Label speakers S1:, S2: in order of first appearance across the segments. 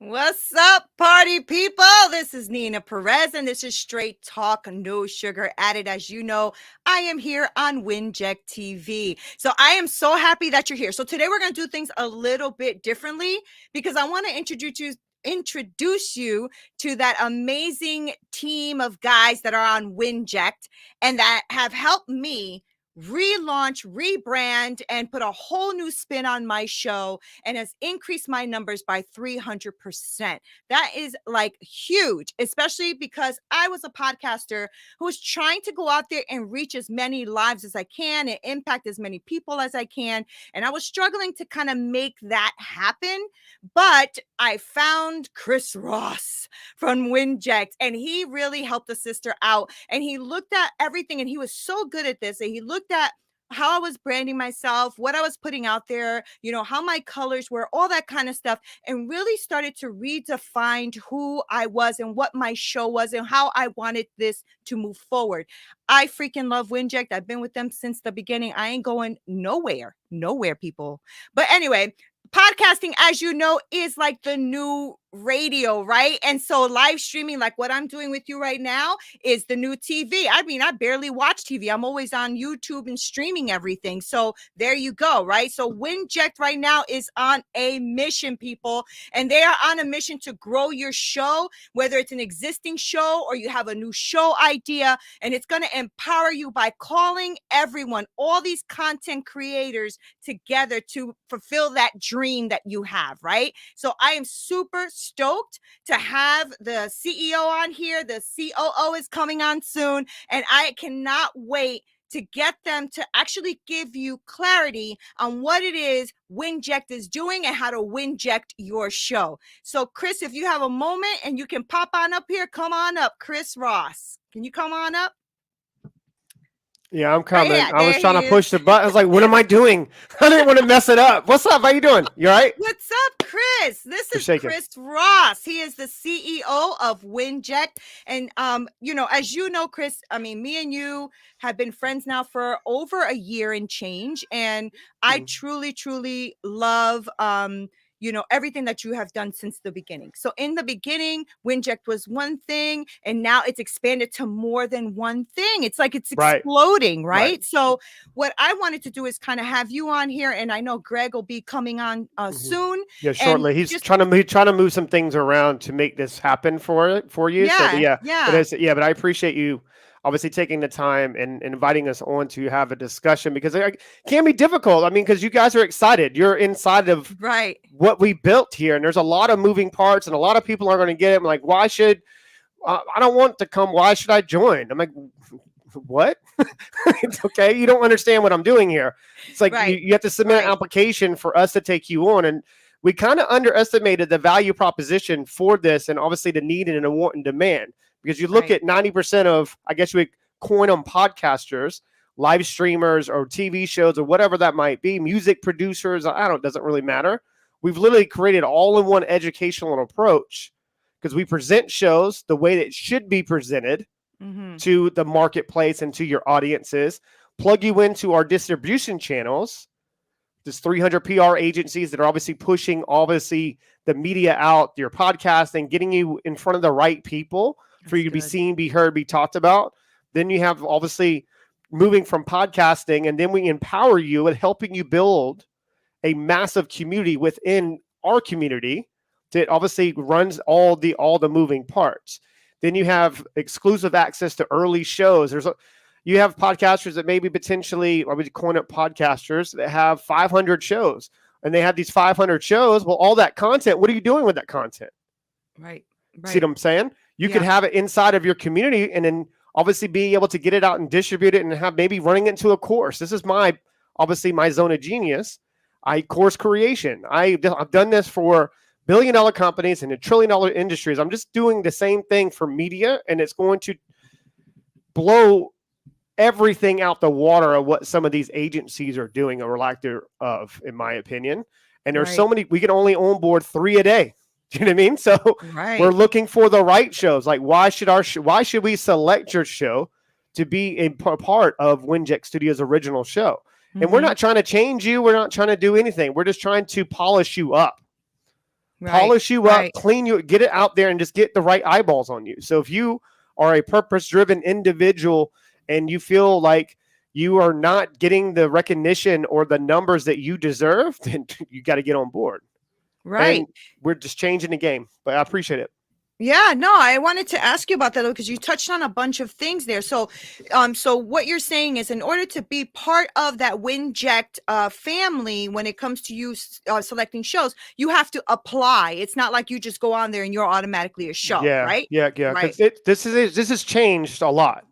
S1: What's up, party people? This is Neena Perez, and this is Straight Talk, no sugar added. As you know, I am here on WINJECT TV. So I am so happy that you're here. So today we're going to do things a little bit differently because I want to introduce you to that amazing team of guys that are on WINJECT and that have helped me relaunch, rebrand, and put a whole new spin on my show and has increased my numbers by 300%. That is like huge, especially because I was a podcaster who was trying to go out there and reach as many lives as I can and impact as many people as I can. And I was struggling to kind of make that happen. But I found Chris Ross from WINJECT, and he really helped the sister out. And he looked at everything, and he was so good at this. And he looked at how I was branding myself, what I was putting out there, how my colors were, all that kind of stuff, and really started to redefine who I was and what my show was and how I wanted this to move forward. I freaking love WINJECT. I've been with them since the beginning. I ain't going nowhere, people. But anyway, podcasting, as you know, is like the new radio, right? And so live streaming, like what I'm doing with you right now, is the new TV. I mean, I barely watch TV. I'm always on YouTube and streaming everything. So there you go, right? So WINJECT right now is on a mission, people, and they are on a mission to grow your show, whether it's an existing show or you have a new show idea, and it's going to empower you by calling everyone, all these content creators together to fulfill that dream that you have, right? So I am super stoked to have the CEO on here. The COO is coming on soon, and I cannot wait to get them to actually give you clarity on what it is WINJECT is doing and how to WINJECT your show. So Chris, if you have a moment and you can pop on up here, come on up. Chris Ross, can you come on up?
S2: Yeah, I'm coming.
S1: Yeah,
S2: I was
S1: there
S2: trying
S1: he
S2: to
S1: is.
S2: push the button. I was like, what am I doing? I didn't want to mess it up. What's up? How you doing? You all right?
S1: What's up, Chris? This
S2: You're
S1: is
S2: shaking.
S1: Chris Ross. He is the CEO of WINJECT. And as you know, Chris, I mean, me and you have been friends now for over a year and change. And I truly love everything that you have done since the beginning. So in the beginning, WINJECT was one thing, and now it's expanded to more than one thing. It's like it's
S2: Right.
S1: exploding, right?
S2: Right.
S1: So what I wanted to do is kind of have you on here, and I know Greg will be coming on soon.
S2: Yeah,
S1: And
S2: shortly. He's
S1: just
S2: trying to move some things around to make this happen for you. So
S1: yeah,
S2: but I appreciate you obviously taking the time and inviting us on to have a discussion because it can be difficult. I mean, because you guys are excited. You're inside of
S1: right.
S2: what we built here, and there's a lot of moving parts, and a lot of people are going to get it. I'm like, why should I don't want to come? Why should I join? I'm like, what? It's okay. You don't understand what I'm doing here. It's like
S1: Right.
S2: you have to submit an
S1: Right.
S2: application for us to take you on. And we kind of underestimated the value proposition for this and obviously the need and the want and demand. Because you look
S1: Right.
S2: at 90% of, I guess you would coin them podcasters, live streamers or TV shows or whatever that might be, music producers, doesn't really matter. We've literally created all in one educational approach because we present shows the way that it should be presented to the marketplace and to your audiences, plug you into our distribution channels. There's 300 PR agencies that are obviously pushing the media out, your podcasting, getting you in front of the right people for you to be seen, be heard, be talked about. Then you have obviously moving from podcasting, and then we empower you and helping you build a massive community within our community that obviously runs all the moving parts. Then you have exclusive access to early shows. You have podcasters that maybe potentially, I would coin it podcasters that have 500 shows, and they have these 500 shows. Well, all that content, what are you doing with that content?
S1: Right.
S2: See what I'm saying? You could have it inside of your community, and then obviously being able to get it out and distribute it, and have maybe running it into a course. This is my zone of genius. Course creation. I've done this for billion-dollar companies and trillion-dollar industries. I'm just doing the same thing for media, and it's going to blow everything out the water of what some of these agencies are doing or lack thereof, in my opinion. And there's so many, we can only onboard 3 a day. Do you know what I mean? So we're looking for the right shows. Like, why should we select your show to be a part of WINJECT Studios' original show? And we're not trying to change you. We're not trying to do anything. We're just trying to polish you up.
S1: Right.
S2: polish you up,
S1: Right.
S2: clean you, get it out there and just get the right eyeballs on you. So if you are a purpose-driven individual and you feel like you are not getting the recognition or the numbers that you deserve, then you got to get on board.
S1: Right.
S2: And we're just changing the game, but I appreciate it.
S1: Yeah, no, I wanted to ask you about that because you touched on a bunch of things there. So, so what you're saying is, in order to be part of that WINJECT family, when it comes to you selecting shows, you have to apply. It's not like you just go on there and you're automatically a show,
S2: Yeah,
S1: right?
S2: yeah.
S1: Right.
S2: Because this has changed a lot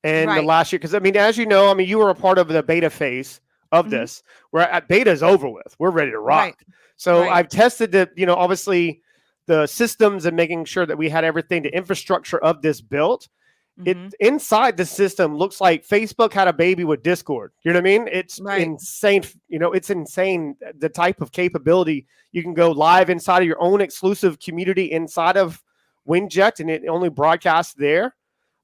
S2: in the
S1: Right.
S2: last year. Because I mean, as you know, I mean, you were a part of the beta phase of
S1: Mhm.
S2: this. Where at beta is over with. We're ready to rock.
S1: Right.
S2: So
S1: Right.
S2: I've tested the, obviously the systems and making sure that we had everything, the infrastructure of this built. It
S1: Mhm.
S2: inside the system looks like Facebook had a baby with Discord. You know what I mean? It's
S1: Right.
S2: insane. It's insane the type of capability. You can go live inside of your own exclusive community inside of WINJECT, and it only broadcasts there.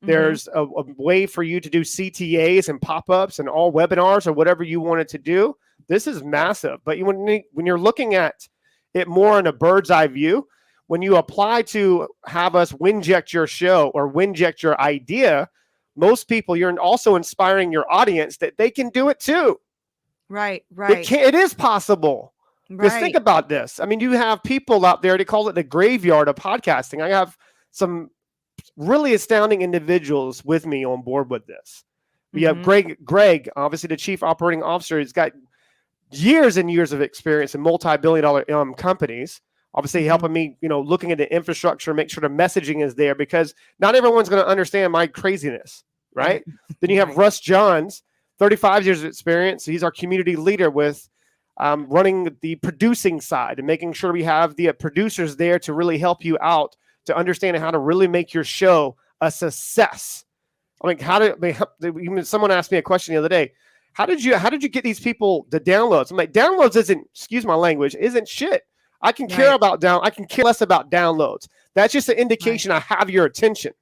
S1: Mhm.
S2: There's a way for you to do CTAs and pop-ups and all webinars or whatever you wanted to do. This is massive. But when you're looking at it more in a bird's eye view, when you apply to have us WINJECT your show or WINJECT your idea, most people, you're also inspiring your audience that they can do it too.
S1: Right. Right.
S2: It is possible. Because think
S1: Right.
S2: about this. I mean, you have people out there, they call it the graveyard of podcasting. I have some really astounding individuals with me on board with this. We have
S1: Mhm.
S2: Greg, obviously the chief operating officer. He's got years and years of experience in multi-billion-dollar companies. Obviously
S1: Mhm.
S2: helping me, looking at the infrastructure, make sure the messaging is there because not everyone's going to understand my craziness, right? Then you have
S1: Right.
S2: Russ Johns, 35 years of experience. He's our community leader with running the producing side and making sure we have the producers there to really help you out to understand how to really make your show a success. I mean, even someone asked me a question the other day. How did you get these people the downloads? I'm like, downloads isn't, excuse my language, isn't shit. I can care I can care less about downloads. That's just an indication I have your attention.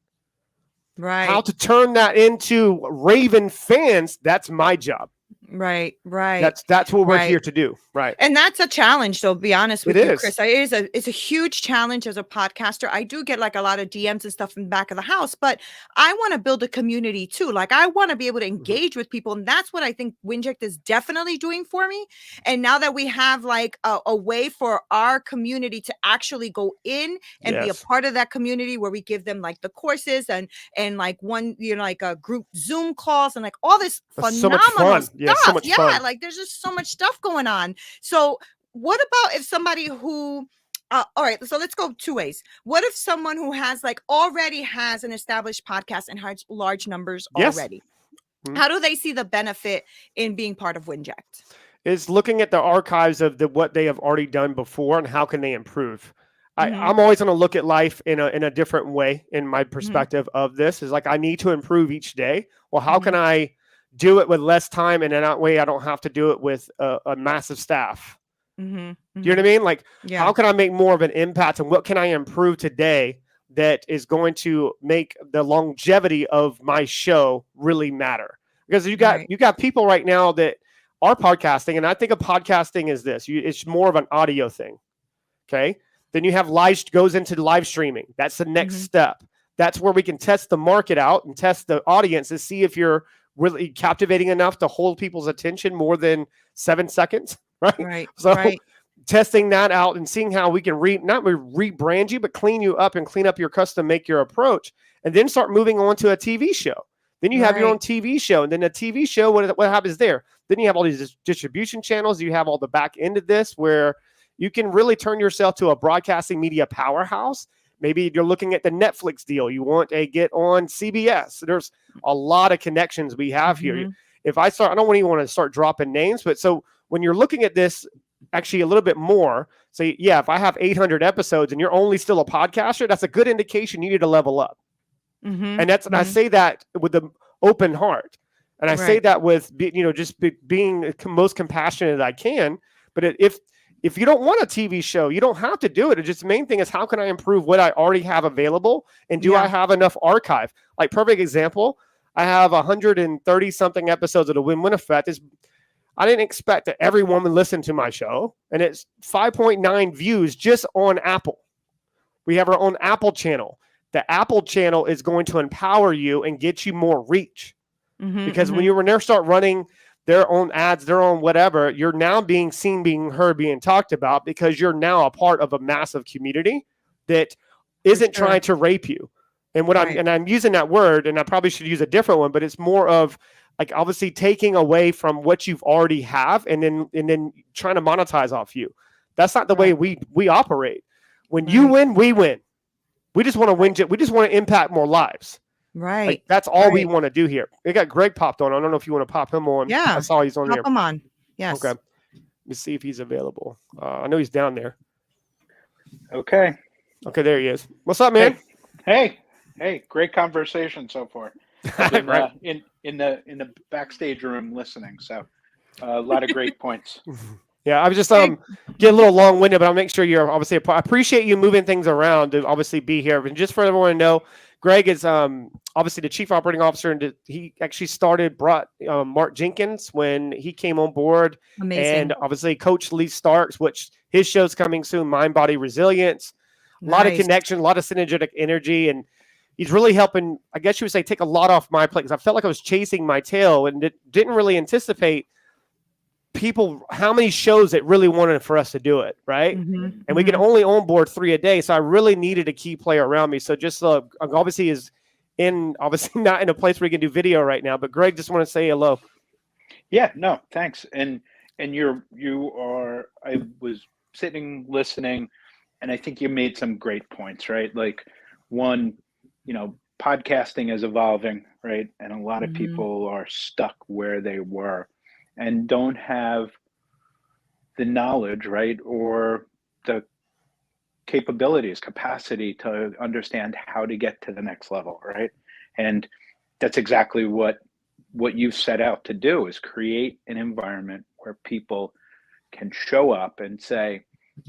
S1: Right.
S2: How to turn that into raving fans, that's my job.
S1: Right. Right.
S2: That's what we're
S1: Right.
S2: here to do. Right.
S1: And that's a challenge, though, be honest with
S2: It
S1: you,
S2: is.
S1: Chris. It's a huge challenge as a podcaster. I do get like a lot of DMs and stuff in the back of the house, but I want to build a community too. Like I want to be able to engage with people. And that's what I think WINJECT is definitely doing for me. And now that we have like a way for our community to actually go in and be a
S2: Yes.
S1: part of that community where we give them like the courses and like one, like a group Zoom calls and like all this
S2: That's so much
S1: phenomenal
S2: fun.
S1: stuff.
S2: Yeah, so much fun.
S1: Like there's just so much stuff going on. So what about if somebody who all right, so let's go two ways. What if someone who has like already has an established podcast and has large numbers
S2: Yes.
S1: already?
S2: Mhm.
S1: How do they see the benefit in being part of WINJECT?
S2: Is looking at the archives of what they have already done before and how can they improve.
S1: Mhm.
S2: I'm always going to look at life in a different way. In my perspective of this is like I need to improve each day. Well, how can I do it with less time and in that way I don't have to do it with a massive staff? Do you know what I mean? Like, how can I make more of an impact and what can I improve today that is going to make the longevity of my show really matter? Because you got people right now that are podcasting, and I think of podcasting as this. It's more of an audio thing. Okay. Then you have goes into live streaming. That's the next step. That's where we can test the market out and test the audience to see if you're really captivating enough to hold people's attention more than 7 seconds. Right. So testing that out and seeing how we can not rebrand you, but clean you up and clean up your custom, make your approach, and then start moving on to a TV show. Then you have your own TV show, and then a TV show, what happens there? Then you have all these distribution channels. You have all the back end of this where you can really turn yourself to a broadcasting media powerhouse. Maybe you're looking at the Netflix deal. You want to get on CBS. There's a lot of connections we have here. If I don't even want to start dropping names, but so when you're looking at this actually a little bit more, say, yeah, if I have 800 episodes and you're only still a podcaster, that's a good indication you need to level up. And and I say that with an open heart. And I say that with, just being most compassionate I can. But if you don't want a TV show, you don't have to do it. It's just the main thing is how can I improve what I already have available? And do I have enough archive? Like perfect example, I have 130 something episodes of the Win-Win Effect. I didn't expect that everyone would listen to my show, and it's 5.9 views just on Apple. We have our own Apple channel. The Apple channel is going to empower you and get you more reach. Because when they start running their own ads, their own whatever, you're now being seen, being heard, being talked about, because you're now a part of a massive community that isn't trying to rape you. And what I'm using that word, and I probably should use a different one, but it's more of like obviously taking away from what you've already have and then trying to monetize off you. That's not the way we operate. When you win, we win. We just want to win. We just want to impact more lives.
S1: Right.
S2: Like, that's all we want to do here. We got Greg popped on. I don't know if you want to pop him on.
S1: Yeah.
S2: I saw he's on here.
S1: Pop him on. Yes.
S2: Okay. Let's see if he's available. I know he's down there.
S3: Okay.
S2: Okay, there he is. What's up, man?
S3: Hey. Great conversation so far. I've been, in the backstage room listening. So a lot of great points.
S2: Yeah, I was just get a little long-winded, but I'll make sure you're obviously I appreciate you moving things around to obviously be here. And just for everyone to know, Greg is obviously the chief operating officer, and he actually brought Mark Jenkins when he came on board.
S1: Amazing.
S2: And obviously Coach Lee Starks, which his show's coming soon, Mind Body Resilience. A lot of connection, a lot of synergetic energy, and he's really helping, I guess you would say, take a lot off my plate, because I felt like I was chasing my tail and didn't really anticipate people how many shows that really wanted for us to do it, right? And we can only onboard 3 a day, so I really needed a key player around me. So just obviously not in a place where we can do video right now, but Greg, just want to say hello.
S3: Yeah, no, thanks. And I was sitting listening, and I think you made some great points, right? Like, one, podcasting is evolving, right? And a lot of people are stuck where they were and don't have the knowledge, right? Or the capacity to understand how to get to the next level, right? And that's exactly what you've set out to do, is create an environment where people can show up and say,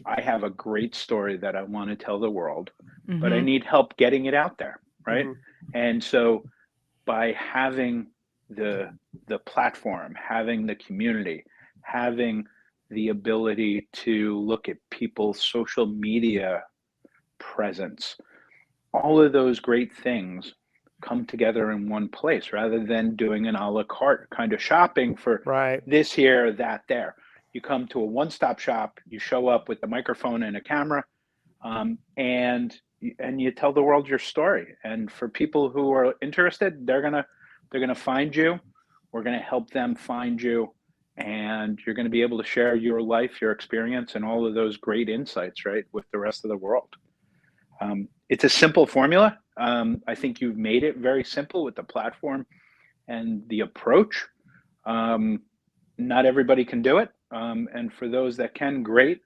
S3: I have a great story that I want to tell the world, but I need help getting it out there, right? And so by having the platform, having the community, having the ability to look at people's social media presence, all of those great things come together in one place, rather than doing an a la carte kind of shopping for this here, that there. You come to a one-stop shop, you show up with a microphone and a camera, and you tell the world your story. And for people who are interested, they're gonna find you. We're gonna help them find you, and you're gonna be able to share your life, your experience, and all of those great insights, right, with the rest of the world. It's a simple formula. I think you've made it very simple with the platform and the approach. Not everybody can do it. And for those that can, great,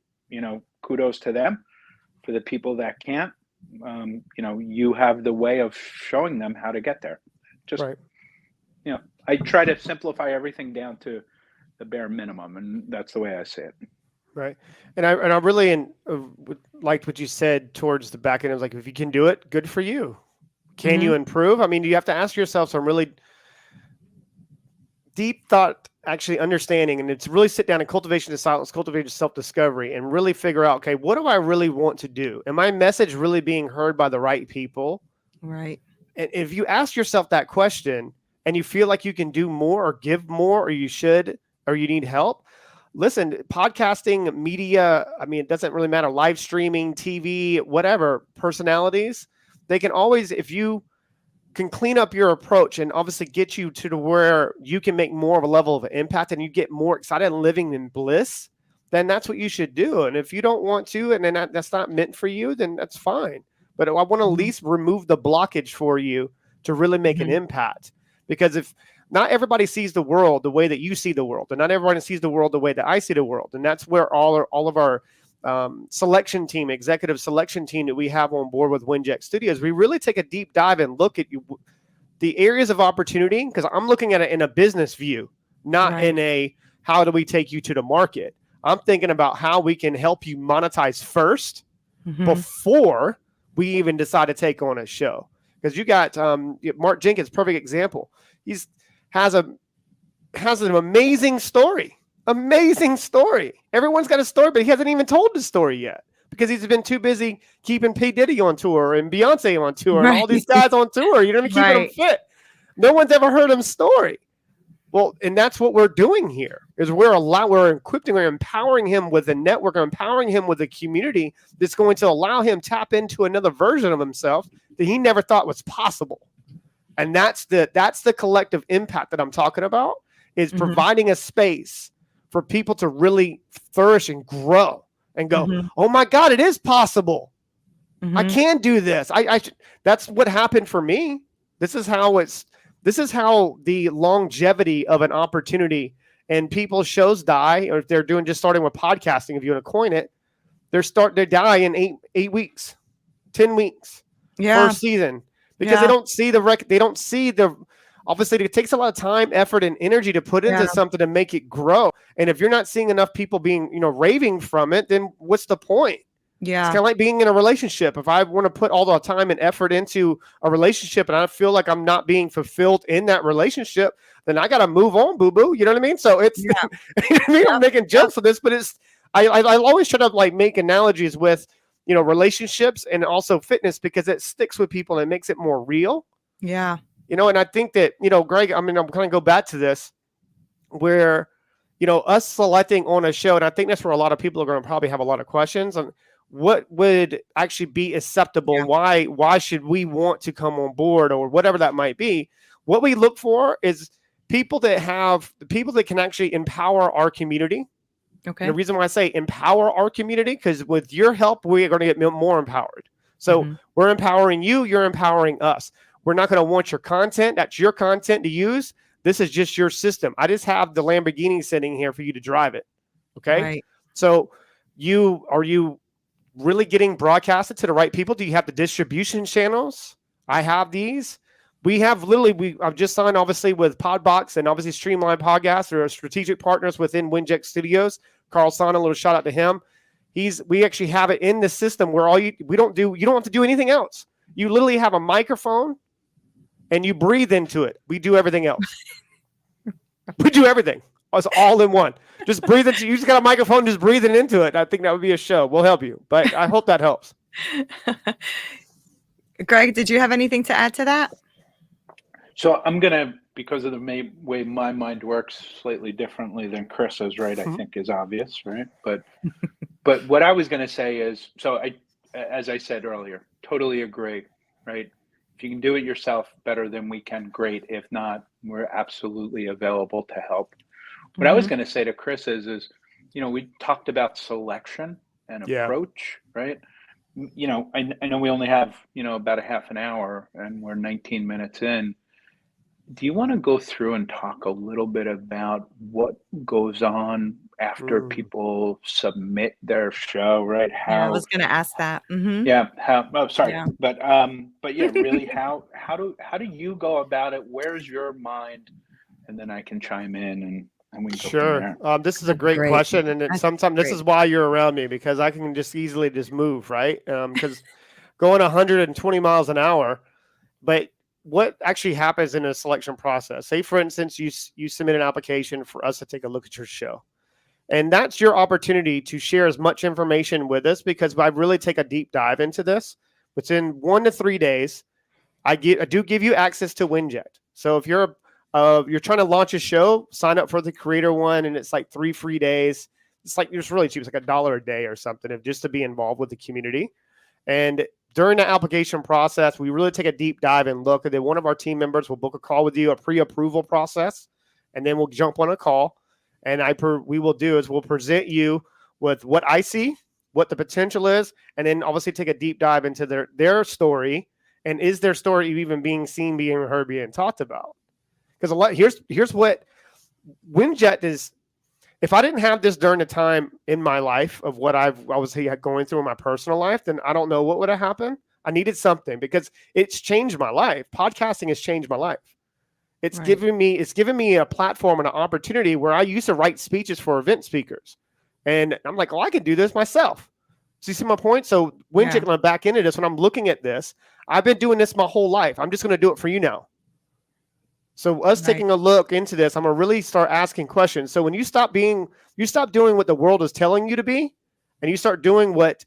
S3: kudos to them. For the people that can't, you have the way of showing them how to get there. Just, I try to simplify everything down to the bare minimum, and that's the way I see it.
S2: Right. And I really liked what you said towards the back end. I was like, if you can do it, good for you. Can you improve? I mean, you have to ask yourself some really deep thought, actually understanding, and it's really sit down and cultivation of silence, cultivation of self-discovery, and really figure out, okay, what do I really want to do? Am my message really being heard by the right people?
S1: Right.
S2: And if you ask yourself that question and you feel like you can do more or give more, or you should, or you need help, listen, podcasting, media, I mean, it doesn't really matter, live streaming, TV, whatever, personalities, they can always, if you can clean up your approach and obviously get you to where you can make more of a level of impact and you get more excited and living in bliss, then that's what you should do. And if you don't want to, and then that's not meant for you, then that's fine. But I want to at least remove the blockage for you to really make an impact. Because if not everybody sees the world the way that you see the world, and not everybody sees the world the way that I see the world. And that's where all of our selection team, executive selection team that we have on board with WINJECT Studios, we really take a deep dive and look at the areas of opportunity, because I'm looking at it in a business view, not in a how do we take you to the market. I'm thinking about how we can help you monetize first before we even decide to take on a show. Because you got Mark Jenkins, perfect example. Has an amazing story. Amazing story. Everyone's got a story, but he hasn't even told the story yet because he's been too busy keeping P. Diddy on tour and Beyonce on tour and all these guys on tour. You know what I mean? Keeping them fit. No one's ever heard his story. Well, and that's what we're doing here is we're equipping, we're empowering him with a network, empowering him with a community that's going to allow him tap into another version of himself that he never thought was possible. And that's the collective impact that I'm talking about, is providing a space for people to really flourish and grow and go, oh my God, it is possible. I can do this. That's what happened for me. This is how the longevity of an opportunity and people's shows die, or if they're starting with podcasting, if you want to coin it, they die in 8 weeks, 10 weeks, first season, because they don't see obviously it takes a lot of time, effort, and energy to put into something to make it grow. And if you're not seeing enough people being, raving from it, then what's the point? Yeah. It's kind of like being in a relationship. If I want to put all the time and effort into a relationship and I feel like I'm not being fulfilled in that relationship, then I got to move on, boo-boo. You know what I mean? So it's, you know what I mean? I'm making jokes of this, but I always try to make analogies with, relationships and also fitness, because it sticks with people and it makes it more real. Yeah. And I think that, Greg, I'm going to go back to this where, us selecting on a show, and I think that's where a lot of people are going to probably have a lot of questions on what would actually be acceptable. Yeah. Why should we want to come on board, or whatever that might be? What we look for is people that can actually empower our community. Okay. And the reason why I say empower our community, because with your help, we are going to get more empowered. So we're empowering you, you're empowering us. We're not going to want your content. That's your content to use. This is just your system. I just have the Lamborghini sitting here for you to drive it. Okay. Right. So are you really getting broadcasted to the right people? Do you have the distribution channels? I have these. We have I've just signed obviously with Podbox and obviously Streamline Podcasts. They're strategic partners within WINJECT Studios. Carl Sana, a little shout out to him. We actually have it in the system where you don't have to do anything else. You literally have a microphone and you breathe into it. We do everything else. We do everything. It's all in one. Just breathe into. You just got a microphone, just breathing into it. I think that would be a show. We'll help you, but I hope that helps.
S1: Greg, did you have anything to add to that?
S3: So I'm gonna, because of the way my mind works slightly differently than Chris's, right? I think is obvious, right? But what I was gonna say is, as I said earlier, totally agree, right? If you can do it yourself better than we can, great. If not, we're absolutely available to help. What I was going to say to Chris is, we talked about selection and approach, right? I know we only have, about a half an hour and we're 19 minutes in. Do you want to go through and talk a little bit about what goes on after people submit their show, right?
S1: I was going to ask that.
S3: Yeah. Sorry. Yeah. But yeah, really, how do you go about it? Where's your mind? And then I can chime in and we can go from there.
S2: This is a great question. And sometimes this is why you're around me, because I can just easily move, right? Because going 120 miles an hour, but what actually happens in a selection process? Say, for instance, you submit an application for us to take a look at your show. And that's your opportunity to share as much information with us, because I really take a deep dive into this. Within 1 to 3 days, I do give you access to WINJECT. So if you're trying to launch a show, sign up for the creator one, and it's like 3 free days. It's really cheap. It's like $1 a day or something, just to be involved with the community. And during the application process, we really take a deep dive and look. And then one of our team members will book a call with you, a pre-approval process, and then we'll jump on a call. And we'll present you with what I see, what the potential is, and then obviously take a deep dive into their story, and is their story even being seen, being heard, being talked about? Because here's what WINJECT is. If I didn't have this during the time in my life of what I was going through in my personal life, then I don't know what would have happened. I needed something, because it's changed my life. Podcasting has changed my life. It's given me a platform and an opportunity where I used to write speeches for event speakers. And I'm like, I could do this myself. So you see my point? So WINJECT, when I'm back into this, when I'm looking at this, I've been doing this my whole life. I'm just going to do it for you now. So us
S1: Right.
S2: taking a look into this, I'm gonna really start asking questions. So when you stop doing what the world is telling you to be, and you start doing what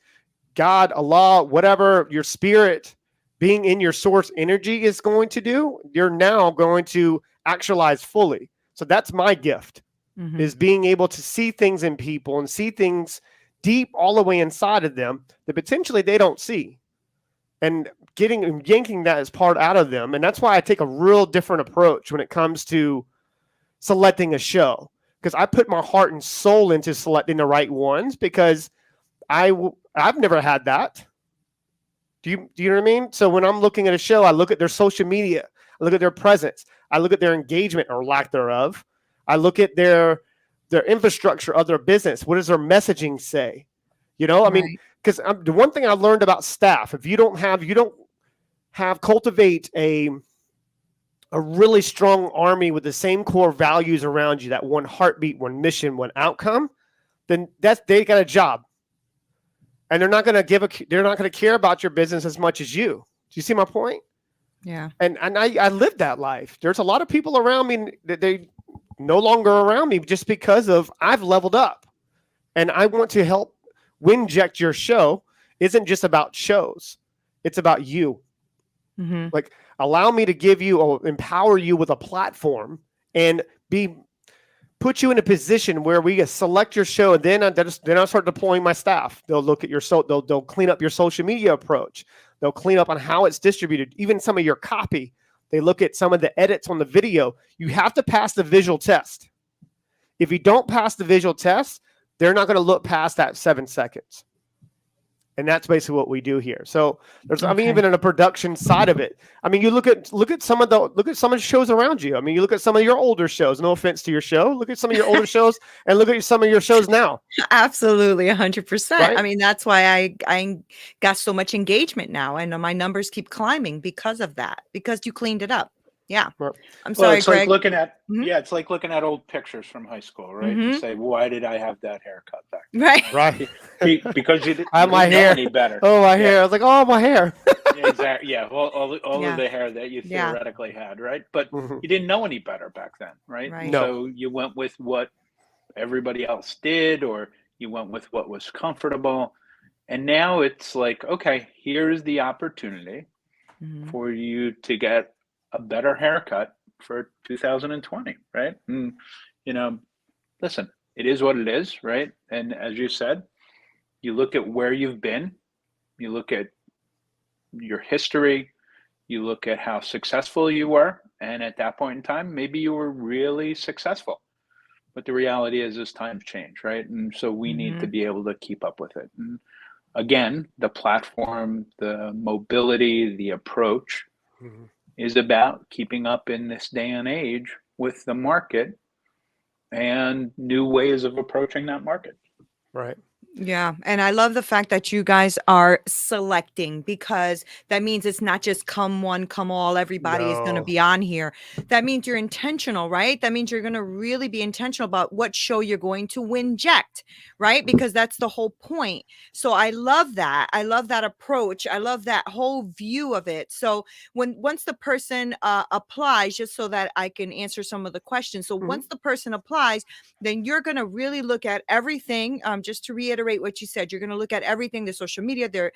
S2: God, Allah, whatever your spirit being in your source energy is going to do, you're now going to actualize fully. So that's my gift,
S1: Mhm.
S2: is being able to see things in people and see things deep all the way inside of them that potentially they don't see, and yanking that as part out of them. And that's why I take a real different approach when it comes to selecting a show, because I put my heart and soul into selecting the right ones, because I've never had that. Do you know what I mean? So when I'm looking at a show, I look at their social media, I look at their presence, I look at their engagement or lack thereof, I look at their infrastructure of their business. What does their messaging say? You know, I mean,
S1: Right.
S2: because the one thing I learned about staff, if you don't have cultivate a really strong army with the same core values around you, that one heartbeat, one mission, one outcome, then they got a job. And they're not going to care about your business as much as you. Do you see my point?
S1: Yeah.
S2: And I lived that life. There's a lot of people around me that they no longer around me just because of I've leveled up. And I want to help WINJECT your show isn't just about shows. It's about you.
S1: Mm-hmm.
S2: Like, allow me to give you or empower you with a platform and put you in a position where we select your show, and then I start deploying my staff. They'll look at they'll clean up your social media approach. They'll clean up on how it's distributed, even some of your copy. They look at some of the edits on the video. You have to pass the visual test. If you don't pass the visual test, they're not going to look past that 7 seconds. And that's basically what we do here. So there's, I mean, even in the production side of it. I mean, you look at some of the shows around you. I mean, you look at some of your older shows. No offense to your show. Look at some of your older shows, and look at some of your shows now.
S1: Absolutely, 100%.
S2: Right?
S1: I mean, that's why I got so much engagement now, and my numbers keep climbing because of that. Because you cleaned it up. Yeah.
S2: Right.
S1: I'm
S3: Well,
S1: sorry,
S3: it's
S1: Greg.
S3: like looking at
S1: Mhm.
S3: it's like looking at old pictures from high school, right? And
S1: Mhm.
S3: say, why did I have that haircut back then?
S1: Right.
S2: Right.
S3: Because you didn't,
S2: I have my hair.
S3: know any better.
S2: Oh, my
S3: Yeah.
S2: hair. I was like, oh, my hair.
S3: Exactly. Yeah. Well, all
S1: Yeah.
S3: of the hair that you
S1: Yeah.
S3: theoretically had, right? But
S2: Mhm.
S3: you didn't know any better back then, right?
S1: Right.
S2: No.
S3: So you went with what everybody else did, or you went with what was comfortable. And now it's like, okay, here's the opportunity
S1: Mhm.
S3: for you to get a better haircut for 2020, right? And, listen, it is what it is, right? And as you said, you look at where you've been, you look at your history, you look at how successful you were, and at that point in time, maybe you were really successful. But the reality is times change, right? And so we need to
S1: Mhm.
S3: be able to keep up with it. And again, the platform, the mobility, the approach
S2: Mhm.
S3: is about keeping up in this day and age with the market and new ways of approaching that market.
S2: Right.
S1: Yeah, and I love the fact that you guys are selecting, because that means it's not just come one, come all, everybody is going to
S2: No.
S1: be on here. That means you're intentional, right? That means you're going to really be intentional about what show you're going to WINJECT, right? Because that's the whole point. So I love that. I love that approach. I love that whole view of it. So once the person applies, just so that I can answer some of the questions. So
S2: Mhm.
S1: once the person applies, then you're going to really look at everything. Just to reiterate what you said, you're going to look at everything, their social media, their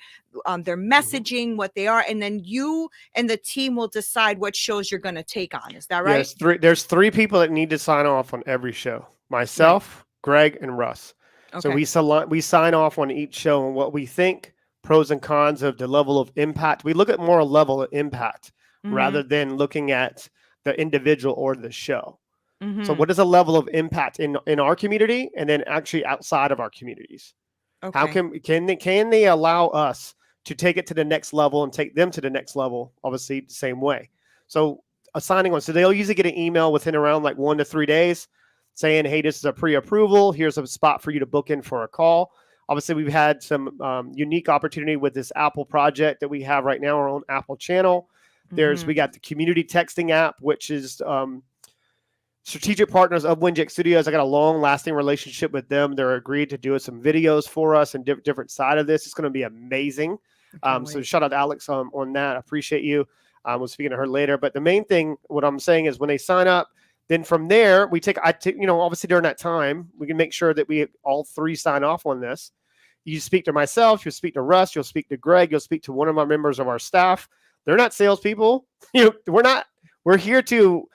S1: messaging, what they are, and then you and the team will decide what shows you're going to take on. Is that right?
S2: Yes, there's 3 people that need to sign off on every show. Myself, Greg, and Russ. So
S1: Okay.
S2: we sign off on each show on what we think, pros and cons of the level of impact. We look at more a level of impact
S1: Mhm.
S2: rather than looking at the individual or the show. So
S1: Mhm.
S2: what is a level of impact in our community, and then actually outside of our communities? How
S1: Okay.
S2: can they allow us to take it to the next level and take them to the next level? Obviously, the same way. So assigning one, so they'll usually get an email within around like 1 to 3 days saying, "Hey, this is a pre-approval. Here's a spot for you to book in for a call." Obviously, we've had some unique opportunity with this Apple project that we have right now, our own Apple channel. We got the community texting app, which is strategic partners of WINJECT Studios. I got a long-lasting relationship with them. They're agreed to do some videos for us and different side of this. It's going to be amazing. So shout out to Alex on that. I appreciate you. We'll speak to her later. But the main thing, what I'm saying is when they sign up, then from there, obviously during that time, we can make sure that we all three sign off on this. You speak to myself, you'll speak to Russ, you'll speak to Greg, you'll speak to one of my members of our staff. They're not salespeople. We're here to,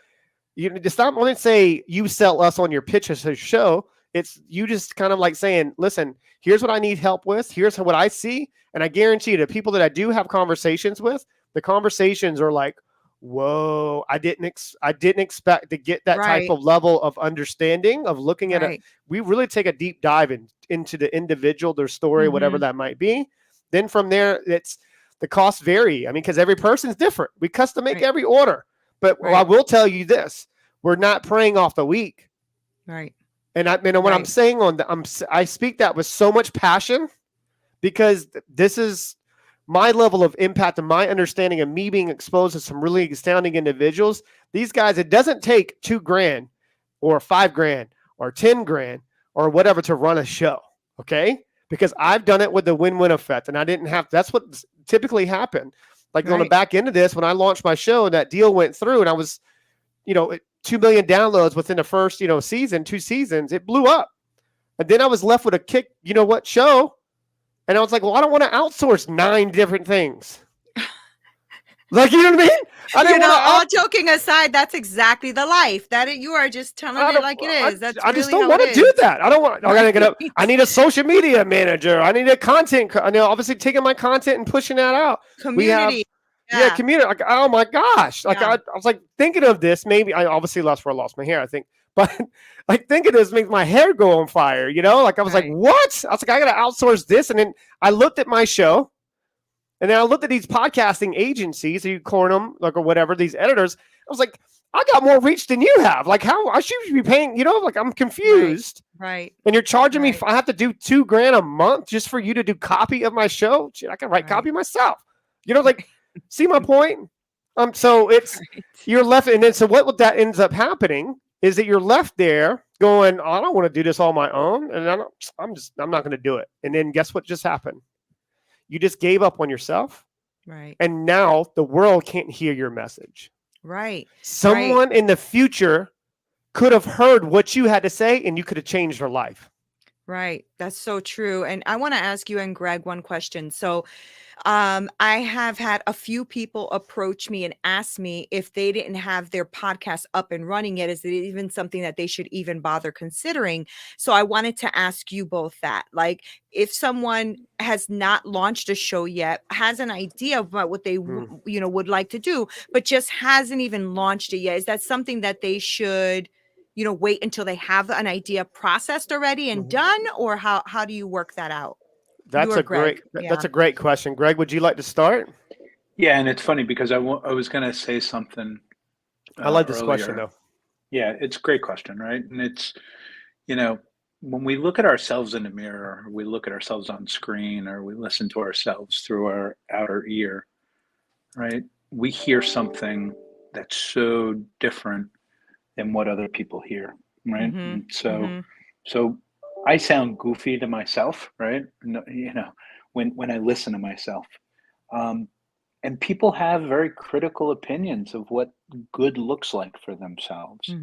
S2: just not only say you sell us on your pitch as a show. It's you just kind of like saying, listen, here's what I need help with. Here's what I see. And I guarantee you the people that I do have conversations with, the conversations are like, whoa, I didn't expect to get that type of level of understanding of looking at it. We really take a deep dive into the individual, their story, whatever that might be. Then from there, the costs vary. I mean, because every person's different. We custom make every order. But I will tell you this, we're not preying off the weak.
S1: Right.
S2: And what I'm saying I speak that with so much passion because this is my level of impact and my understanding of me being exposed to some really astounding individuals. These guys, it doesn't take $2,000 or $5,000 or $10,000 or whatever to run a show. Okay. Because I've done it with the win-win effect and I didn't have, that's what typically happened. Like on the back end of this, when I launched my show and that deal went through and I was, 2 million downloads within the first, 2 seasons, it blew up. And then I was left with a kick, show. And I was like, well, I don't want to outsource 9 different things. Like, you know what I mean? I didn't
S1: all joking aside, that's exactly the life that you are just telling it like it is.
S2: I just don't want to do that. I don't want, I gotta get up. I need a social media manager. I need a content. I know, obviously taking my content and pushing that out.
S1: Community.
S2: Community. Like, oh my gosh. Like I was like thinking of this. Maybe I obviously lost my hair, I think. But like thinking this makes my hair go on fire, Like I was like, what? I was like, I gotta outsource this. And then I looked at my show, and then I looked at these podcasting agencies, you call them like or whatever, these editors. I was like, I got more reach than you have. Like how I should be paying, like I'm confused.
S1: Right.
S2: And you're charging me, I have to do $2,000 a month just for you to do copy of my show. Shit, I can write copy myself. Like. See my point? So it's you're left, and then so what that ends up happening is that you're left there going, oh, I don't want to do this all my own, and I'm not going to do it. And then guess what just happened? You just gave up on yourself,
S1: right?
S2: And now the world can't hear your message,
S1: right?
S2: Someone in the future could have heard what you had to say, and you could have changed their life.
S1: Right. That's so true. And I want to ask you and Greg one question. So I have had a few people approach me and ask me if they didn't have their podcast up and running yet, is it even something that they should even bother considering? So I wanted to ask you both that, like, if someone has not launched a show yet, has an idea about what they would like to do, but just hasn't even launched it yet, is that something that they should wait until they have an idea processed already and done, or how do you work that out?
S2: That's a great question. Greg, would you like to start?
S3: Yeah, and it's funny because I was going to say something.
S2: I like this question though.
S3: Yeah, it's a great question, right? And it's, when we look at ourselves in the mirror, or we look at ourselves on screen, or we listen to ourselves through our outer ear, right? We hear something that's so different than what other people hear, right? And so I sound goofy to myself, right? When I listen to myself, and people have very critical opinions of what good looks like for themselves.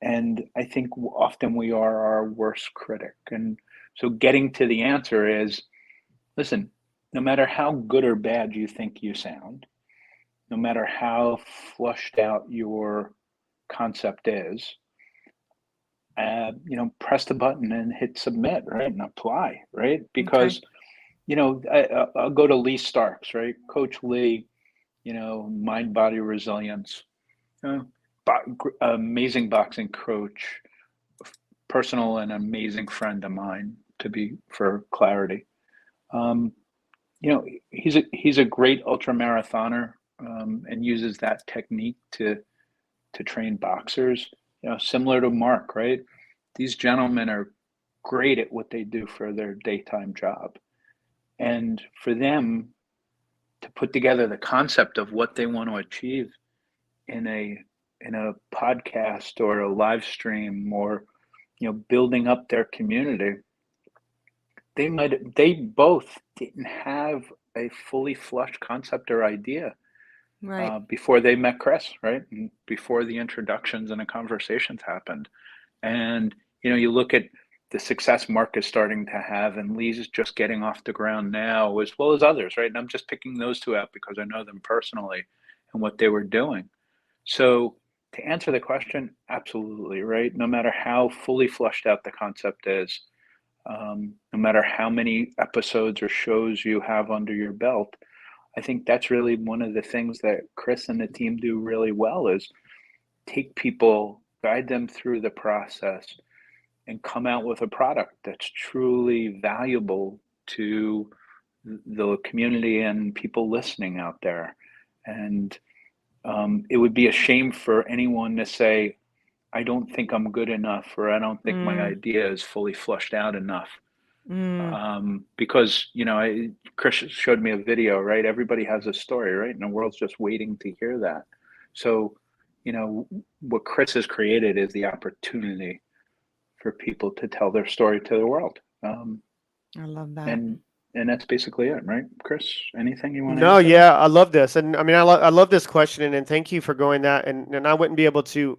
S3: And I think often we are our worst critic. And so getting to the answer is, listen, no matter how good or bad you think you sound, no matter how flushed out your concept is, press the button and hit submit, right? And apply, right? Because, I'll go to Lee Starks, right? Coach Lee, mind, body resilience, amazing boxing coach, personal and amazing friend of mine, for clarity. He's a great ultra marathoner, and uses that technique to train boxers, similar to Mark, right? These gentlemen are great at what they do for their daytime job. And for them to put together the concept of what they want to achieve in a podcast or a live stream, or, building up their community, they both didn't have a fully flushed concept or idea
S1: Right.
S3: before they met Chris, right? And before the introductions and the conversations happened. And, you look at the success Mark is starting to have, and Lee's just getting off the ground now, as well as others, right? And I'm just picking those two out because I know them personally and what they were doing. So to answer the question, absolutely, right? No matter how fully flushed out the concept is, no matter how many episodes or shows you have under your belt, I think that's really one of the things that Chris and the team do really well is take people, guide them through the process, and come out with a product that's truly valuable to the community and people listening out there. And it would be a shame for anyone to say, I don't think I'm good enough, or I don't think my
S1: Mm,
S3: idea is fully flushed out enough.
S1: mm,
S3: Because, Chris showed me a video, right? Everybody has a story, right? And the world's just waiting to hear that. So, what Chris has created is the opportunity for people to tell their story to the world.
S1: I love that.
S3: And that's basically it, right? Chris, anything you want to
S2: No,
S3: add to that?
S2: yeah, I love this. And I mean, I love this question, and thank you for going that. And I wouldn't be able to,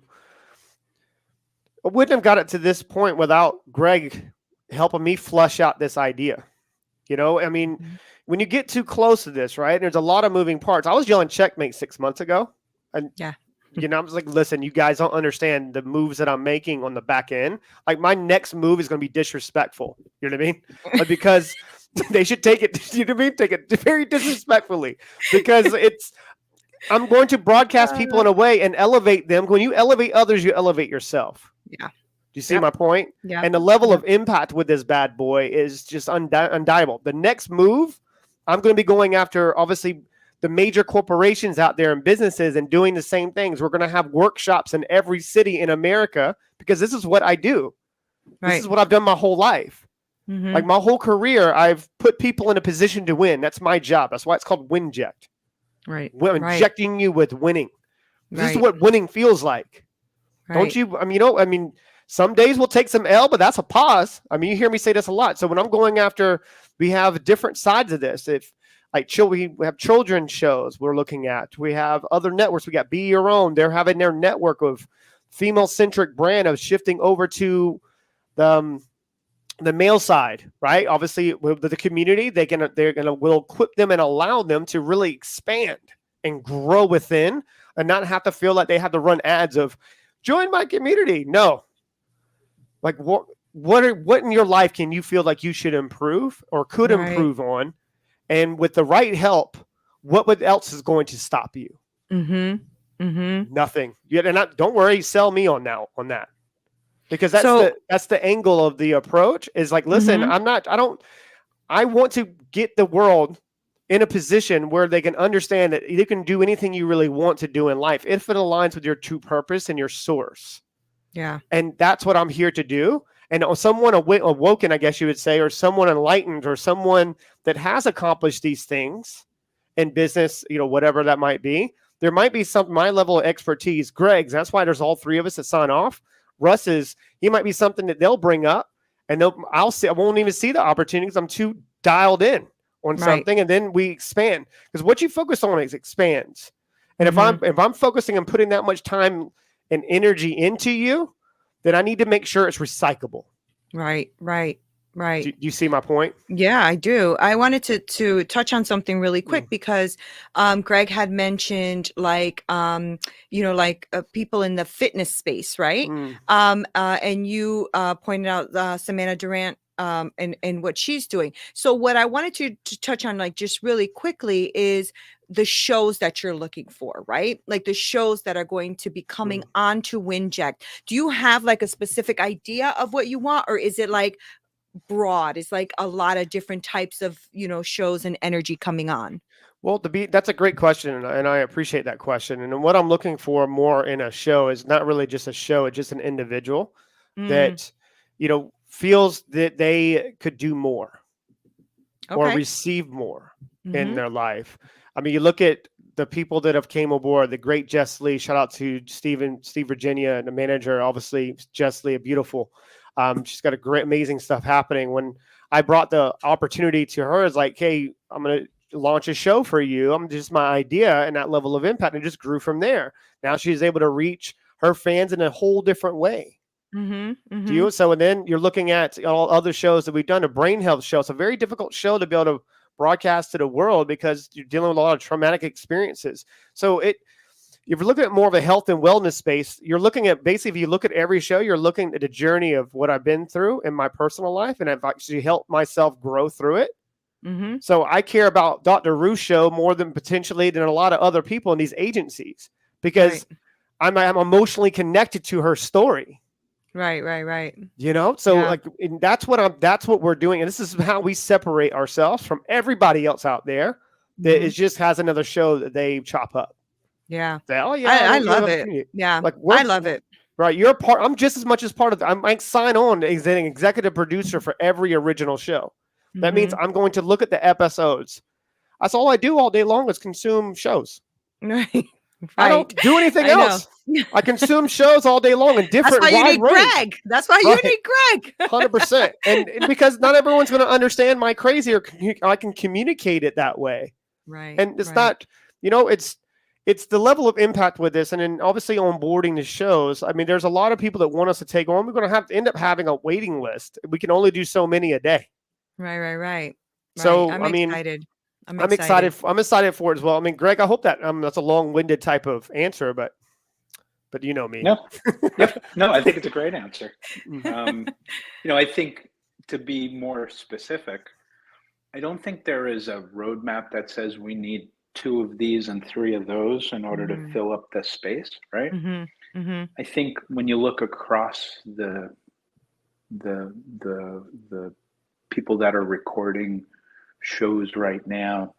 S2: I wouldn't have got it to this point without Greg helping me flush out this idea. I mean,
S1: Mhm.
S2: when you get too close to this, right? There's a lot of moving parts. I was yelling checkmate 6 months ago. And,
S1: Yeah.
S2: I was like, listen, you guys don't understand the moves that I'm making on the back end. Like, my next move is going to be disrespectful. You know what I mean? Like, because they should take it, you know what I mean? Take it very disrespectfully because I'm going to broadcast people in a way and elevate them. When you elevate others, you elevate yourself.
S1: Yeah.
S2: Do you see
S1: Yep.
S2: my point?
S1: Yeah.
S2: And the level
S1: Yep.
S2: of impact with this bad boy is just undeniable. The next move, I'm going to be going after, obviously, the major corporations out there and businesses and doing the same things. We're going to have workshops in every city in America because this is what I do.
S1: Right.
S2: This is what I've done my whole life.
S1: Mhm.
S2: Like, my whole career, I've put people in a position to win. That's my job. That's why it's called WINJECT.
S1: Right.
S2: We're
S1: Right.
S2: injecting you with winning. This is
S1: Right.
S2: what winning feels like. Don't
S1: Right.
S2: you? I mean, some days we'll take some L, but that's a pause. I mean, you hear me say this a lot. So when I'm going after, we have different sides of this. If like we have children's shows we're looking at. We have other networks. We got Be Your Own. They're having their network of female-centric brand of shifting over to the male side, right? Obviously, with the community, we'll equip them and allow them to really expand and grow within, and not have to feel like they have to run ads of join my community. No, like what in your life can you feel like you should improve or could
S1: Right.
S2: improve on, and with the right help, what else is going to stop you?
S1: Mhm. Mhm.
S2: Nothing. Don't worry, sell me on that. Because that's
S1: So
S2: the angle of the approach is like, listen,
S1: Mhm.
S2: I want to get the world in a position where they can understand that you can do anything you really want to do in life if it aligns with your true purpose and your source.
S1: Yeah.
S2: And that's what I'm here to do. And someone awoken, I guess you would say, or someone enlightened, or someone that has accomplished these things in business, whatever that might be. There might be my level of expertise. Greg's, that's why there's all three of us that sign off. Russ's, he might be something that they'll bring up, and I won't even see the opportunities. I'm too dialed in on
S1: Right.
S2: something, and then we expand. Because what you focus on expands. And
S1: Mhm.
S2: if I'm focusing and putting that much time and energy into you, then I need to make sure it's recyclable.
S1: Right. Right. Right.
S2: Do you see my point?
S1: Yeah, I do. I wanted to touch on something really quick because Greg had mentioned like people in the fitness space, right?
S2: Mm.
S1: And you pointed out Samantha Durant and what she's doing. So what I wanted to touch on like just really quickly is the shows that you're looking for, right? Like the shows that are going to be coming onto WINJECT. Do you have like a specific idea of what you want, or is it like broad? It's like a lot of different types of shows and energy coming on.
S2: Well, that's a great question, and I appreciate that question. And what I'm looking for more in a show is not really just a show; it's just an individual that feels that they could do more or
S1: Okay.
S2: receive more in
S1: Mhm.
S2: their life. I mean, you look at the people that have came aboard. The great Jess Lee. Shout out to Steve Virginia, and the manager. Obviously, Jess Lee, beautiful. She's got a great, amazing stuff happening. When I brought the opportunity to her, it's like, hey, launch a show for you. I'm just my idea and that level of impact, and it just grew from there. Now she's able to reach her fans in a whole different way. Do you? So, and then you're looking at all other shows that we've done. A brain health show. It's a very difficult show to be able to broadcast to the world because you're dealing with a lot of traumatic experiences. So if you're looking at more of a health and wellness space, you're looking at basically, if you look at every show, you're looking at the journey of what I've been through in my personal life, and I've actually helped myself grow through it. So I care about Dr. Ruth's show more than potentially than a lot of other people in these agencies because I'm emotionally connected to her story.
S1: Right.
S2: You know, so that's what we're doing. And this is how we separate ourselves from everybody else out there that is just has another show that they chop up.
S1: Yeah.
S2: Say, oh yeah,
S1: I love it. Yeah.
S2: Like
S1: I love it.
S2: Right. You're a part. I'm just as much as part of I might sign on as an executive producer for every original show. That means I'm going to look at the episodes. That's all I do all day long is consume shows.
S1: Right.
S2: I don't do anything else. I consume shows all day long in different.
S1: That's why you need Greg. That's why you need Greg.
S2: 100%. And because not everyone's going to understand my crazy, or I can communicate it that way.
S1: Right.
S2: And it's not, it's the level of impact with this. And then obviously onboarding the shows. I mean, there's a lot of people that want us to take on. We're going to have to end up having a waiting list. We can only do so many a day.
S1: Right.
S2: So,
S1: I'm excited. I'm
S2: excited. I'm excited for it as well. I mean, Greg, I hope that that's a long-winded type of answer, but you know me.
S3: No, no, I think it's a great answer. I think to be more specific, I don't think there is a roadmap that says we need 2 of these and 3 of those in order to fill up the space, right? I think when you look across the people that are recording shows right now,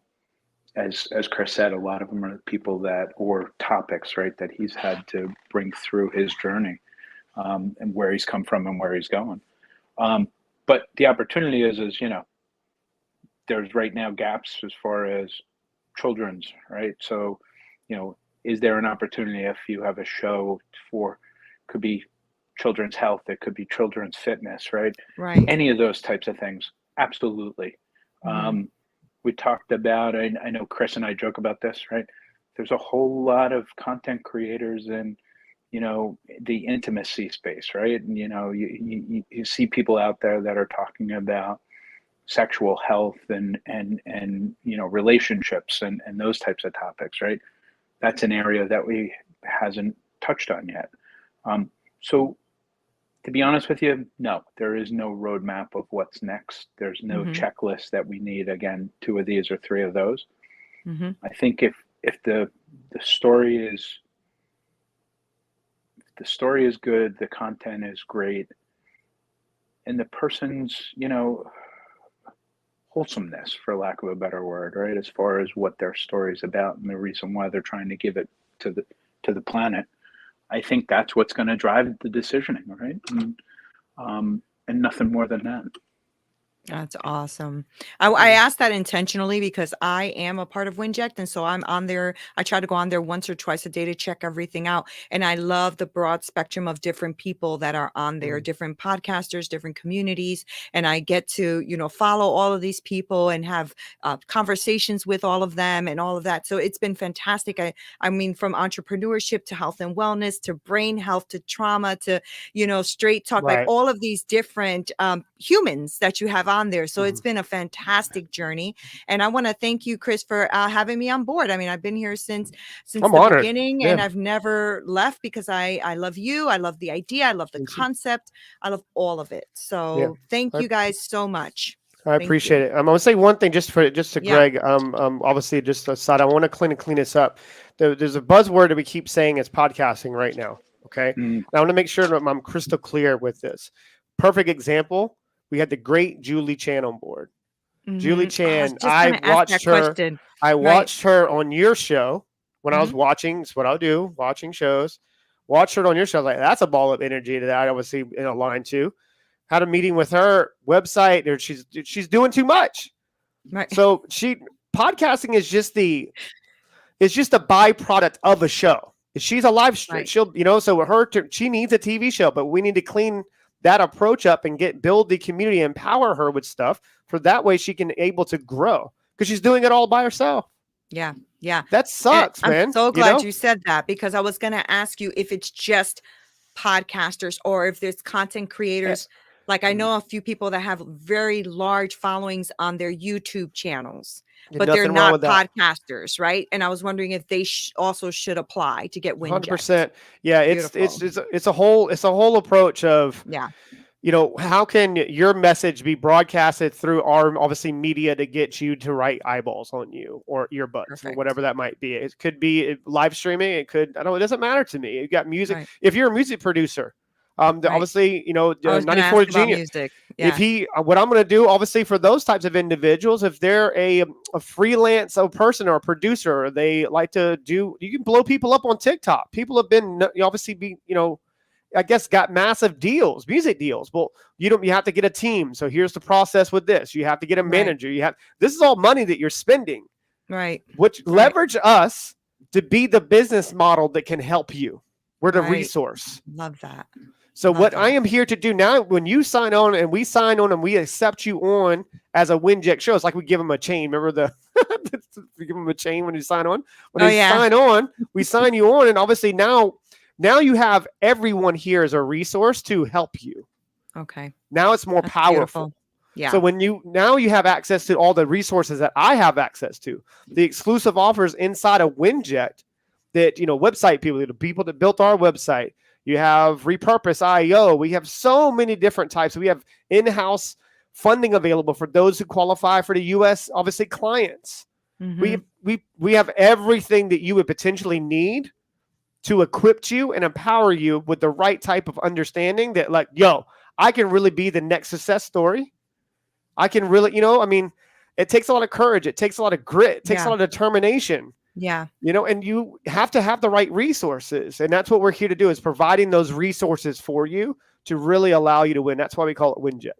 S3: as Chris said, a lot of them are people or topics, right, that he's had to bring through his journey, and where he's come from and where he's going. But the opportunity is there's right now gaps as far as children's, right? So, is there an opportunity if you have a show could be children's health, it could be children's fitness, right?
S1: Right.
S3: Any of those types of things. Absolutely. We talked about, I know Chris and I joke about this, right? There's a whole lot of content creators in, the intimacy space, right? And, you see people out there that are talking about sexual health and relationships and those types of topics, right? That's an area that we hasn't touched on yet. So to be honest with you, no, there is no roadmap of what's next. There's no checklist that we need, again, 2 of these or 3 of those. I think if the story is good, the content is great, and the person's, wholesomeness, for lack of a better word, right, as far as what their story's about and the reason why they're trying to give it to the planet, I think that's what's going to drive the decisioning, right? And nothing more than that.
S1: That's awesome. I asked that intentionally because I am a part of WINJECT, and so I'm on there. I try to go on there once or twice a day to check everything out. And I love the broad spectrum of different people that are on there, different podcasters, different communities. And I get to, follow all of these people and have conversations with all of them and all of that. So it's been fantastic. I mean, from entrepreneurship to health and wellness to brain health to trauma to, straight talk, like all of these different humans that you have on there. So it's been a fantastic journey. And I want to thank you, Chris, for having me on board. I mean, I've been here since the beginning, and I've never left because I love you. I love the idea. I love the concept. I love all of it. So thank you guys so much.
S2: I appreciate it. I'm going to say one thing just to Greg. Obviously, just aside, I want to clean this up. There's a buzzword that we keep saying is podcasting right now. Okay. I want to make sure that I'm crystal clear with this. Perfect example. We had the great Julie Chan on board. Julie Chan, I watched her. I watched her on your show when I was watching. It's what I'll do, watching shows. Watched her on your show. Like, that's a ball of energy that I obviously in a line to. Had a meeting with her website. Or she's doing too much.
S1: Right.
S2: So podcasting is just a byproduct of a show. She's a live stream. She'll, so she needs a TV show, but we need to clean that approach up and build the community, empower her with stuff for that way she can able to grow, because she's doing it all by herself.
S1: Yeah. Yeah.
S2: That sucks,
S1: I'm
S2: man.
S1: so glad
S2: know?
S1: you said that, because I was going to ask you if it's just podcasters or if there's content creators. Like I know a few people that have very large followings on their YouTube channels,
S2: There's
S1: but they're
S2: nothing wrong
S1: not
S2: with that.
S1: podcasters, right? And I was wondering if they also should apply to get WINJECT.
S2: 100%. Yeah, it's
S1: Beautiful.
S2: it's a whole approach of,
S1: Yeah.
S2: you know, how can your message be broadcasted through our obviously media to get you to write eyeballs on you or earbuds or
S1: Perfect.
S2: whatever that might be. It could be live streaming. It could, I don't know, it doesn't matter to me. You got music.
S1: Right.
S2: If you're a music producer,
S1: Right.
S2: obviously, you know,
S1: I was gonna
S2: 94
S1: ask about
S2: Genius.
S1: music. Yeah.
S2: If he, what I'm going to do, obviously, for those types of individuals, if they're a freelance person or a producer, or they like to do, you can blow people up on TikTok. People have been obviously I guess got massive deals, music deals. Well, you have to get a team. So here's the process with this. You have to get a manager. This is all money that you're spending.
S1: Right.
S2: Which leverage us to be the business model that can help you. We're the resource.
S1: Love that.
S2: So what I am here to do now, when you sign on and we sign on and we accept you on as a WINJECT show, it's like we give them a chain. Remember we give them a chain when you sign on? When they sign on, we sign you on. And obviously now you have everyone here as a resource to help you.
S1: Okay.
S2: Now it's more powerful.
S1: Beautiful. Yeah.
S2: So when you have access to all the resources that I have access to, the exclusive offers inside of WINJECT that, website people, the people that built our website, you have Repurpose IO. We have so many different types. We have in-house funding available for those who qualify for the U.S. obviously clients. Mm-hmm. We have everything that you would potentially need to equip you and empower you with the right type of understanding that, like, I can really be the next success story. I can really, it takes a lot of courage. It takes a lot of grit. It takes a lot of determination.
S1: Yeah.
S2: And you have to have the right resources. And that's what we're here to do, is providing those resources for you to really allow you to win. That's why we call it WINJECT.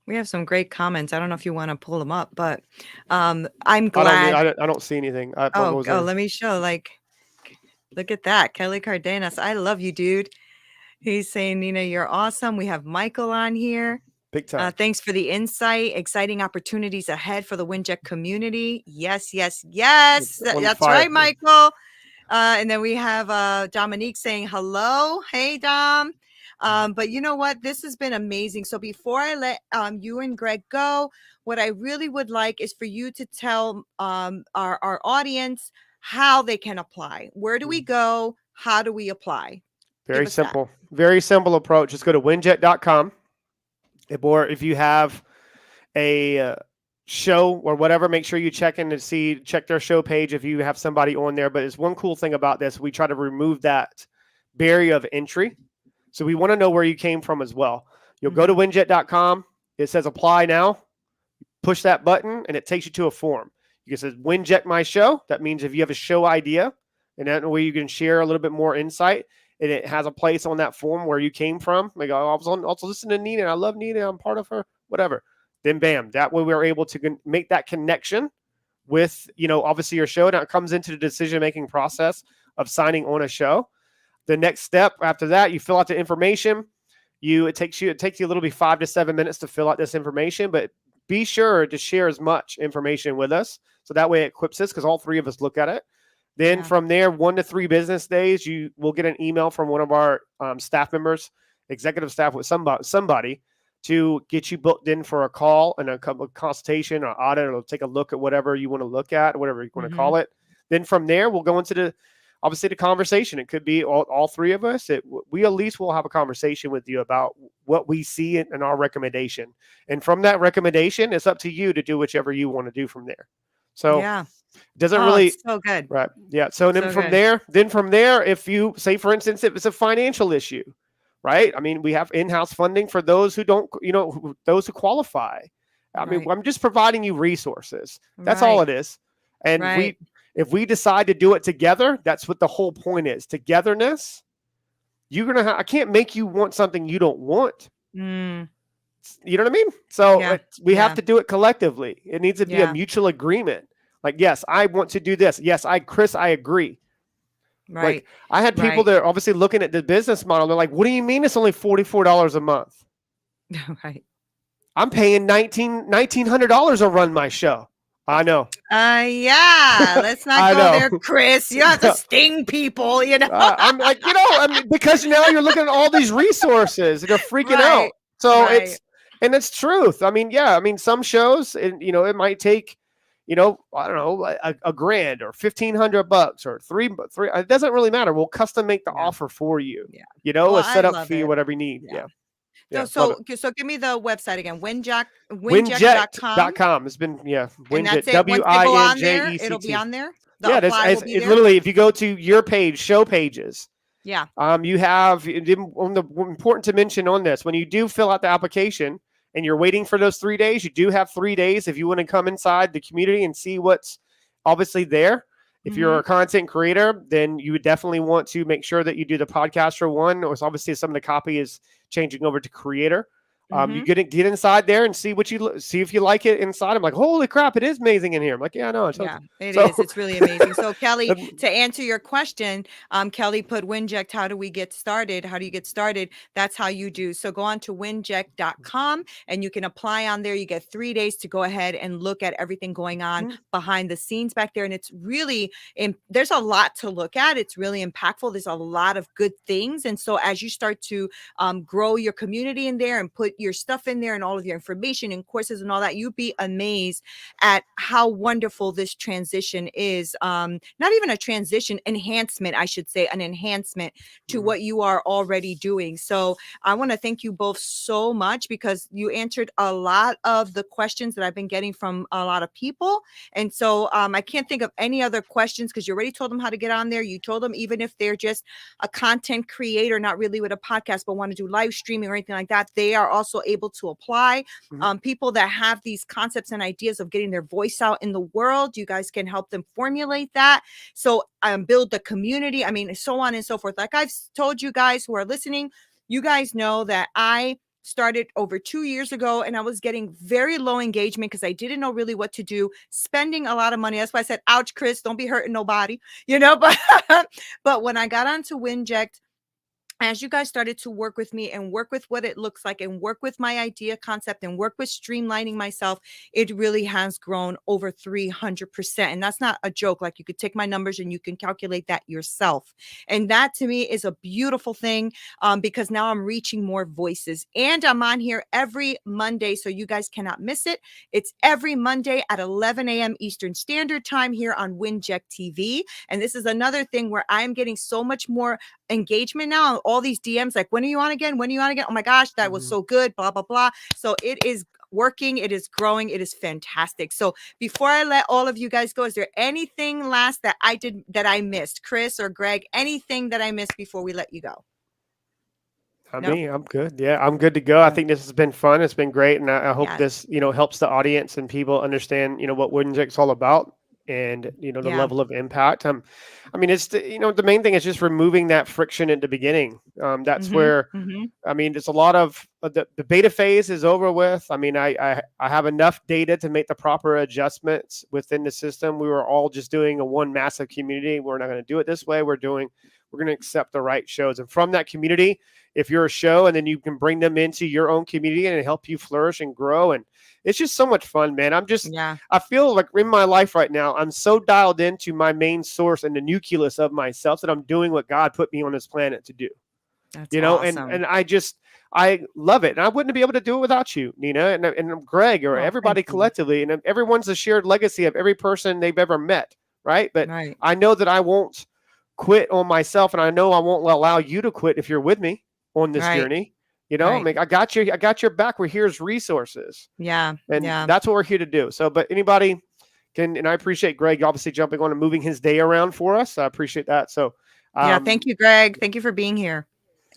S1: We have some great comments. I don't know if you want to pull them up, but I'm glad.
S2: I don't see anything.
S1: Let me show. Like, look at that. Kelly Cardenas. I love you, dude. He's saying, Neena, you're awesome. We have Michael on here.
S2: Big time.
S1: Thanks for the insight. Exciting opportunities ahead for the WINJECT community. Yes. That's right, Michael. And then we have Dominique saying hello. Hey, Dom. But you know what? This has been amazing. So before I let you and Greg go, what I really would like is for you to tell our audience how they can apply. Where do we go? How do we apply?
S2: Very simple. Very simple approach. Just go to winject.com. Or if you have a show or whatever, make sure you check their show page if you have somebody on there. But it's one cool thing about this. We try to remove that barrier of entry. So we want to know where you came from as well. You'll go to winject.com. It says apply now. Push that button and it takes you to a form. It says WINJECT my show. That means if you have a show idea, and that way you can share a little bit more insight. And it has a place on that form where you came from. Like, I was also listening to Neena. I love Neena. I'm part of her, whatever. Then bam, that way we're able to make that connection with, obviously your show. Now it comes into the decision-making process of signing on a show. The next step after that, you fill out the information. It takes you a little bit 5 to 7 minutes to fill out this information, but be sure to share as much information with us. So that way it equips us, because all three of us look at it. Then from there, 1 to 3 business days, you will get an email from one of our staff members, executive staff, with somebody to get you booked in for a call and a consultation or audit, or take a look at whatever you want to look at, whatever you want to call it. Then from there, we'll go into the conversation. It could be all three of us. We at least will have a conversation with you about what we see in our recommendation. And from that recommendation, it's up to you to do whichever you want to do from there. So doesn't really
S1: so good.
S2: Right. Yeah. So then from there, if you say, for instance, if it's a financial issue, right? I mean, we have in-house funding for those who don't, those who qualify. I mean, I'm just providing you resources. That's all it is. And if we decide to do it together, that's what the whole point is. Togetherness. I can't make you want something you don't want. You know what I mean? So we have to do it collectively. It needs to be a mutual agreement. Like, yes, I want to do this. Yes, Chris, I agree.
S1: Right.
S2: Like, I had people that are obviously looking at the business model. They're like, what do you mean it's only $44 a month?
S1: Right.
S2: I'm paying $1,900 to run my show. I know.
S1: Yeah. Let's not
S2: I
S1: go there,
S2: know.
S1: Chris. You have to sting people, you know.
S2: I'm like, I mean, because now you're looking at all these resources and they're freaking out.
S1: Right.
S2: So
S1: Right.
S2: it's truth. I mean, yeah, I mean, some shows, it might take, I don't know, a grand or $1,500 or three. It doesn't really matter. We'll custom make the
S1: Yeah.
S2: offer for you.
S1: Yeah.
S2: A
S1: Well, I
S2: setup
S1: love
S2: fee,
S1: it.
S2: whatever you need.
S1: Yeah.
S2: Yeah.
S1: So,
S2: Yeah. Love it.
S1: so give me the website again. Winject.com.
S2: Winject.com. It's been,
S1: And that's
S2: Winject,
S1: it. Once they go on there, it'll be
S2: WINJECT.
S1: on there. The
S2: Yeah,
S1: apply will be
S2: it
S1: there.
S2: literally, if you go to your page, show pages,
S1: Yeah.
S2: you have important to mention on this, when you do fill out the application and you're waiting for those 3 days, you do have 3 days if you want to come inside the community and see what's obviously there. If you're a content creator, then you would definitely want to make sure that you do the podcaster one, or obviously some of the copy is changing over to creator. You get inside there and see see if you like it inside. I'm like, holy crap, it is amazing in here. I'm like, yeah, no, it's
S1: Yeah, it
S2: so,
S1: is. It's really amazing. So Kelly, to answer your question, Kelly put WINJECT, how do we get started? How do you get started? That's how you do. So go on to winject.com and you can apply on there. You get 3 days to go ahead and look at everything going on behind the scenes back there. And it's really, there's a lot to look at. It's really impactful. There's a lot of good things. And so as you start to grow your community in there and put your stuff in there and all of your information and courses and all that, you'd be amazed at how wonderful this transition is. Not even a transition, enhancement, I should say, an enhancement to what you are already doing. So I want to thank you both so much, because you answered a lot of the questions that I've been getting from a lot of people. And so I can't think of any other questions, because you already told them how to get on there. You told them, even if they're just a content creator, not really with a podcast, but want to do live streaming or anything like that, they are also able to apply. People that have these concepts and ideas of getting their voice out in the world, you guys can help them formulate that. So build the community. I mean, so on and so forth. Like I've told you guys who are listening, you guys know that I started over 2 years ago and I was getting very low engagement because I didn't know really what to do, spending a lot of money. That's why I said, ouch, Chris, don't be hurting nobody, but when I got onto WINJECT, as you guys started to work with me and work with what it looks like and work with my idea concept and work with streamlining myself, it really has grown over 300%. And that's not a joke. Like, you could take my numbers and you can calculate that yourself. And that to me is a beautiful thing, because now I'm reaching more voices, and I'm on here every Monday. So you guys cannot miss it. It's every Monday at 11 a.m. Eastern Standard Time here on WINJECT TV. And this is another thing where I'm getting so much more engagement now. All these DMs like, when are you on again? When are you on again? Oh my gosh, that was so good, blah, blah, blah. So it is working. It is growing. It is fantastic. So before I let all of you guys go, is there anything last that I missed? Chris or Greg, anything that I missed before we let you go?
S2: I'm good. Yeah, I'm good to go. I think this has been fun. It's been great. And I hope this, helps the audience and people understand, what WINJECT's all about, and, the level of impact. I mean, it's, the main thing is just removing that friction at the beginning. That's where, I mean, there's a lot of the beta phase is over with. I mean, I have enough data to make the proper adjustments within the system. We were all just doing a one massive community. We're not going to do it this way. We're going to accept the right shows. And from that community, if you're a show, and then you can bring them into your own community and help you flourish and grow. And it's just so much fun, man. I feel like in my life right now, I'm so dialed into my main source and the nucleus of myself that I'm doing what God put me on this planet to do.
S1: That's awesome.
S2: And I love it. And I wouldn't be able to do it without you, Neena, and Greg, or everybody collectively. And everyone's a shared legacy of every person they've ever met. Right. But I know that I won't quit on myself, and I know I won't allow you to quit if you're with me on this journey. I mean, I got your back. We're here as resources. And that's what we're here to do. So, but anybody can, and I appreciate Greg obviously jumping on and moving his day around for us. I appreciate that. So,
S1: thank you, Greg. Thank you for being here.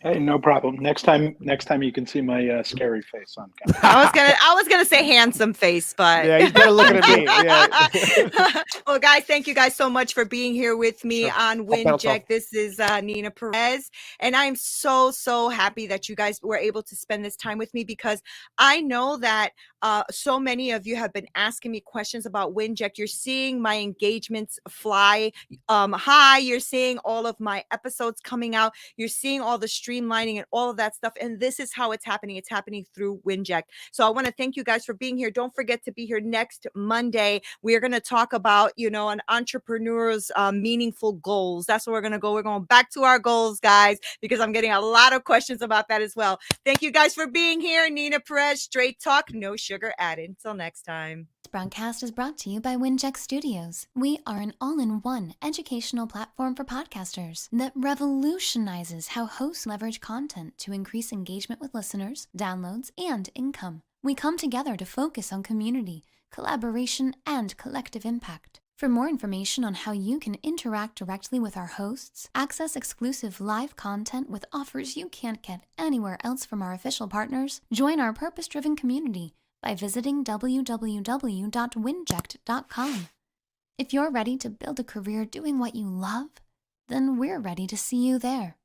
S3: Hey, no problem. Next time you can see my scary face on camera.
S1: I was gonna say handsome face, but
S2: yeah, he's better looking at me. Yeah.
S1: Well, guys, thank you guys so much for being here with me on WINJECT. This is Neena Perez, and I'm so happy that you guys were able to spend this time with me, because I know that so many of you have been asking me questions about WINJECT. You're seeing my engagements fly high. You're seeing all of my episodes coming out. You're seeing all the streams streamlining and all of that stuff. And this is how it's happening. It's happening through WINJECT. So I want to thank you guys for being here. Don't forget to be here next Monday. We are going to talk about, an entrepreneur's meaningful goals. That's what we're going to go. We're going back to our goals, guys, because I'm getting a lot of questions about that as well. Thank you guys for being here. Neena Perez, straight talk, no sugar added. Until next time.
S4: This broadcast is brought to you by WINJECT Studios. We are an all-in-one educational platform for podcasters that revolutionizes how hosts leverage content to increase engagement with listeners, downloads, and income. We come together to focus on community, collaboration, and collective impact. For more information on how you can interact directly with our hosts, access exclusive live content with offers you can't get anywhere else from our official partners, join our purpose-driven community by visiting www.winject.com. If you're ready to build a career doing what you love, then we're ready to see you there.